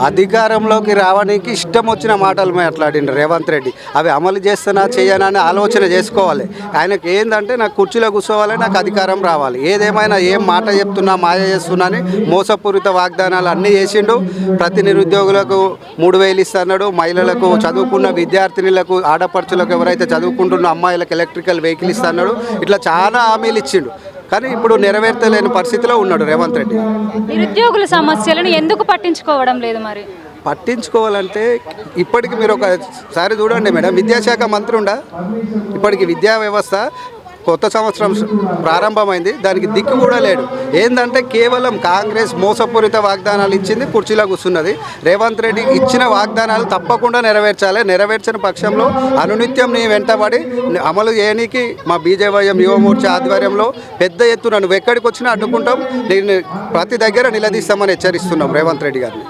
అధికారంలోకి రావడానికి ఇష్టం వచ్చిన మాటలు మాట్లాడిండు రేవంత్ రెడ్డి. అవి అమలు చేస్తున్నా చేయనా అని ఆలోచన చేసుకోవాలి. ఆయనకి ఏంటంటే నాకు కుర్చీలో కూర్చోవాలి, నాకు అధికారం రావాలి, ఏదేమైనా ఏం మాట చెప్తున్నా మాయ చేస్తున్నా అని మోసపూరిత వాగ్దానాలు అన్నీ చేసిండు. ప్రతి నిరుద్యోగులకు 3,000 ఇస్తున్నాడు, మహిళలకు చదువుకున్న విద్యార్థినులకు ఆడపడుచులకు ఎవరైతే చదువుకుంటున్న అమ్మాయిలకు ఎలక్ట్రికల్ వెహికల్ ఇస్తున్నాడు. ఇట్లా చాలా హామీలు ఇచ్చిండు. కానీ ఇప్పుడు నెరవేర్చలేని పరిస్థితిలో ఉన్నాడు రేవంత్ రెడ్డి. నిరుద్యోగుల సమస్యలను ఎందుకు పట్టించుకోవడం లేదు మరి? పట్టించుకోవాలంటే ఇప్పటికి మీరు ఒకసారి చూడండి మేడం, విద్యాశాఖ మంత్రి ఉండా, ఇప్పటికి విద్యా వ్యవస్థ కొత్త సంవత్సరం ప్రారంభమైంది, దానికి దిక్కు కూడా లేడు. ఏంటంటే కేవలం కాంగ్రెస్ మోసపూరిత వాగ్దానాలు ఇచ్చింది, కుర్చీలో కూర్చున్నది. రేవంత్ రెడ్డి ఇచ్చిన వాగ్దానాలు తప్పకుండా నెరవేర్చాలి. నెరవేర్చిన పక్షంలో అనునిత్యం నీ వెంటబడి అమలు చేయడానికి మా బీజేవైఎం యువమోర్చా ఆధ్వర్యంలో పెద్ద ఎత్తున నువ్వు ఎక్కడికి వచ్చినా అడ్డుకుంటాం, నేను ప్రతి దగ్గర నిలదీస్తామని హెచ్చరిస్తున్నాం రేవంత్ రెడ్డి గారిని.